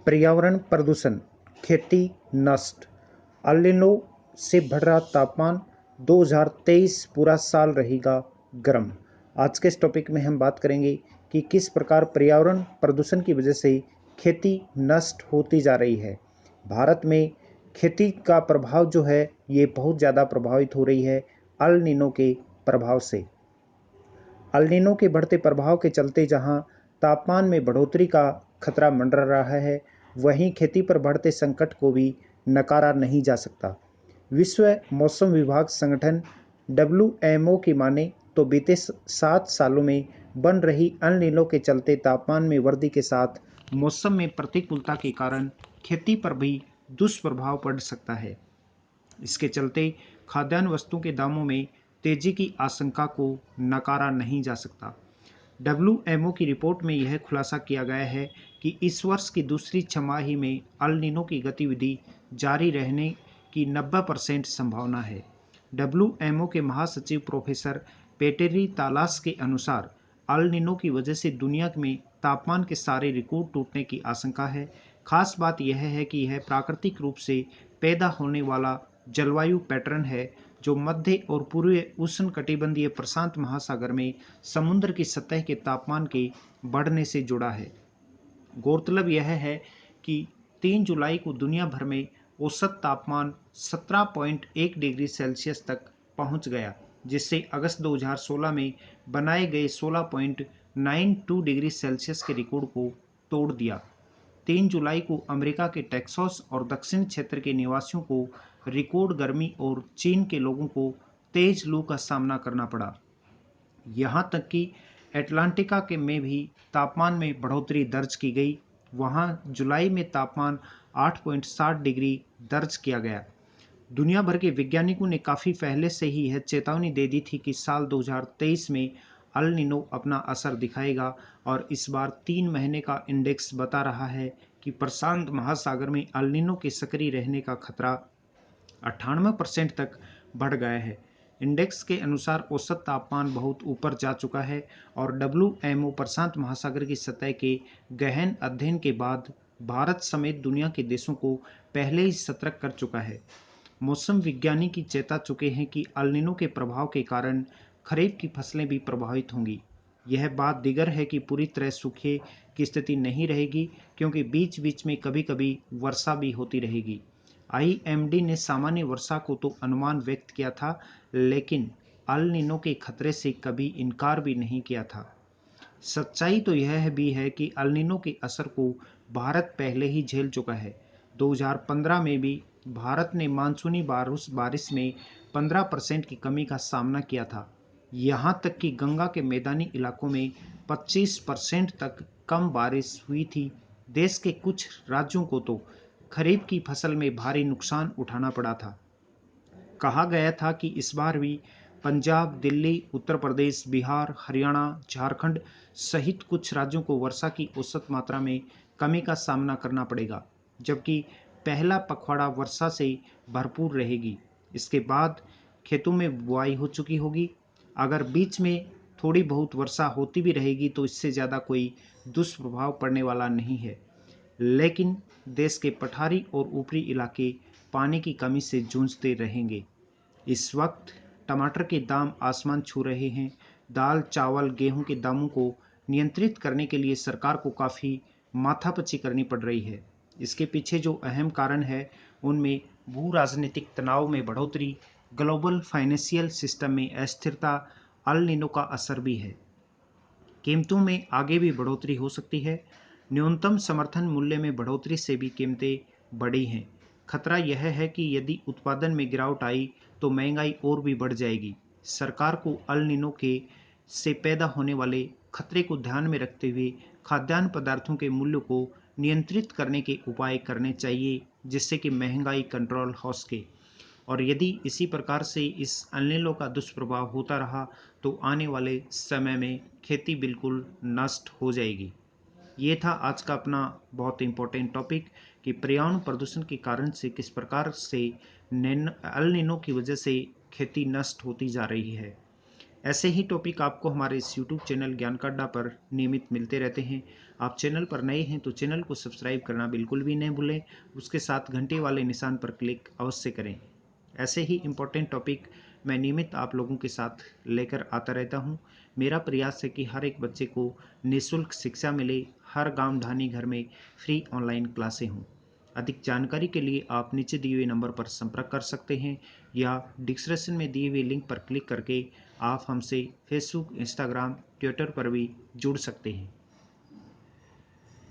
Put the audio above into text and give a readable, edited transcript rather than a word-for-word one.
पर्यावरण प्रदूषण, खेती नष्ट, एल नीनो से बढ़ रहा तापमान, 2023 पूरा साल रहेगा गर्म। आज के इस टॉपिक में हम बात करेंगे कि किस प्रकार पर्यावरण प्रदूषण की वजह से खेती नष्ट होती जा रही है। भारत में खेती का प्रभाव जो है ये बहुत ज़्यादा प्रभावित हो रही है एल नीनो के प्रभाव से। एल नीनो के बढ़ते प्रभाव के चलते जहां तापमान में बढ़ोतरी का खतरा मंडरा रहा है, वहीं खेती पर बढ़ते संकट को भी नकारा नहीं जा सकता। विश्व मौसम विभाग संगठन WMO की माने तो बीते 7 सालों में बन रही एल नीनो के चलते तापमान में वृद्धि के साथ मौसम में प्रतिकूलता के कारण खेती पर भी दुष्प्रभाव पड़ सकता है। इसके चलते खाद्यान्न वस्तुओं के दामों में तेजी की आशंका को नकारा नहीं जा सकता। WMO की रिपोर्ट में यह खुलासा किया गया है कि इस वर्ष की दूसरी छमाही में एल नीनो की गतिविधि जारी रहने की 90% संभावना है। WMO के महासचिव प्रोफेसर पेटेरी तालास के अनुसार एल नीनो की वजह से दुनिया में तापमान के सारे रिकॉर्ड टूटने की आशंका है। खास बात यह है कि यह प्राकृतिक रूप से पैदा होने वाला जलवायु पैटर्न है जो मध्य और पूर्वी उष्णकटिबंधीय प्रशांत महासागर में समुद्र की सतह के तापमान के बढ़ने से जुड़ा है। गौरतलब यह है कि 3 जुलाई को दुनिया भर में औसत तापमान 17.1 डिग्री सेल्सियस तक पहुंच गया, जिससे अगस्त 2016 में बनाए गए 16.92 डिग्री सेल्सियस के रिकॉर्ड को तोड़ दिया। 3 जुलाई को अमेरिका के टेक्सास और दक्षिण क्षेत्र के निवासियों को रिकॉर्ड गर्मी और चीन के लोगों को तेज लू का सामना करना पड़ा। यहां तक कि एटलांटिका के में भी तापमान में बढ़ोतरी दर्ज की गई। वहां जुलाई में तापमान 8.7 डिग्री दर्ज किया गया। दुनिया भर के वैज्ञानिकों ने काफ़ी पहले से ही यह चेतावनी दे दी थी कि साल 2023 में एल नीनो अपना असर दिखाएगा और इस बार 3 महीने का इंडेक्स बता रहा है कि प्रशांत महासागर में एल नीनो के सक्रिय रहने का खतरा 98% तक बढ़ गया है। इंडेक्स के अनुसार औसत तापमान बहुत ऊपर जा चुका है और WMO प्रशांत महासागर की सतह के गहन अध्ययन के बाद भारत समेत दुनिया के देशों को पहले ही सतर्क कर चुका है। मौसम विज्ञानी चेता चुके हैं कि एल नीनो के प्रभाव के कारण खरीफ की फसलें भी प्रभावित होंगी। यह बात दीगर है कि पूरी तरह सूखे की स्थिति नहीं रहेगी, क्योंकि बीच बीच में कभी कभी वर्षा भी होती रहेगी। IMD ने सामान्य वर्षा को तो अनुमान व्यक्त किया था, लेकिन एल नीनो के खतरे से कभी इनकार भी नहीं किया था। सच्चाई तो यह भी है कि एल नीनो के असर को भारत पहले ही झेल चुका है। 2015 में भी भारत ने मानसूनी बारिश में 15% की कमी का सामना किया था। यहाँ तक कि गंगा के मैदानी इलाकों में 25% तक कम बारिश हुई थी। देश के कुछ राज्यों को तो खरीफ की फसल में भारी नुकसान उठाना पड़ा था। कहा गया था कि इस बार भी पंजाब, दिल्ली, उत्तर प्रदेश, बिहार, हरियाणा, झारखंड सहित कुछ राज्यों को वर्षा की औसत मात्रा में कमी का सामना करना पड़ेगा, जबकि पहला पखवाड़ा वर्षा से भरपूर रहेगी। इसके बाद खेतों में बुआई हो चुकी होगी। अगर बीच में थोड़ी बहुत वर्षा होती भी रहेगी तो इससे ज़्यादा कोई दुष्प्रभाव पड़ने वाला नहीं है, लेकिन देश के पठारी और ऊपरी इलाके पानी की कमी से जूझते रहेंगे। इस वक्त टमाटर के दाम आसमान छू रहे हैं। दाल, चावल, गेहूं के दामों को नियंत्रित करने के लिए सरकार को काफ़ी माथापच्ची करनी पड़ रही है। इसके पीछे जो अहम कारण है उनमें भू राजनीतिक तनाव में बढ़ोतरी, ग्लोबल फाइनेंशियल सिस्टम में अस्थिरता, एल नीनो का असर भी है। कीमतों में आगे भी बढ़ोतरी हो सकती है। न्यूनतम समर्थन मूल्य में बढ़ोतरी से भी कीमतें बढ़ी हैं। खतरा यह है कि यदि उत्पादन में गिरावट आई तो महंगाई और भी बढ़ जाएगी। सरकार को एल नीनो के से पैदा होने वाले खतरे को ध्यान में रखते हुए खाद्यान्न पदार्थों के मूल्य को नियंत्रित करने के उपाय करने चाहिए, जिससे कि महंगाई कंट्रोल हो सके। और यदि इसी प्रकार से इस एल नीनो का दुष्प्रभाव होता रहा तो आने वाले समय में खेती बिल्कुल नष्ट हो जाएगी। ये था आज का अपना बहुत इम्पोर्टेंट टॉपिक कि पर्यावरण प्रदूषण के कारण से किस प्रकार से एल नीनो की वजह से खेती नष्ट होती जा रही है। ऐसे ही टॉपिक आपको हमारे इस यूट्यूब चैनल ज्ञान का अड्डा पर नियमित मिलते रहते हैं। आप चैनल पर नए हैं तो चैनल को सब्सक्राइब करना बिल्कुल भी नहीं भूलें, उसके साथ घंटे वाले निशान पर क्लिक अवश्य करें। ऐसे ही इम्पोर्टेंट टॉपिक मैं नियमित आप लोगों के साथ लेकर आता रहता हूँ। मेरा प्रयास है कि हर एक बच्चे को निःशुल्क शिक्षा मिले, हर गांव ढानी घर में फ्री ऑनलाइन क्लासें हों। अधिक जानकारी के लिए आप नीचे दिए हुए नंबर पर संपर्क कर सकते हैं या डिस्क्रिप्शन में दिए हुए लिंक पर क्लिक करके आप हमसे फेसबुक, इंस्टाग्राम, ट्विटर पर भी जुड़ सकते हैं।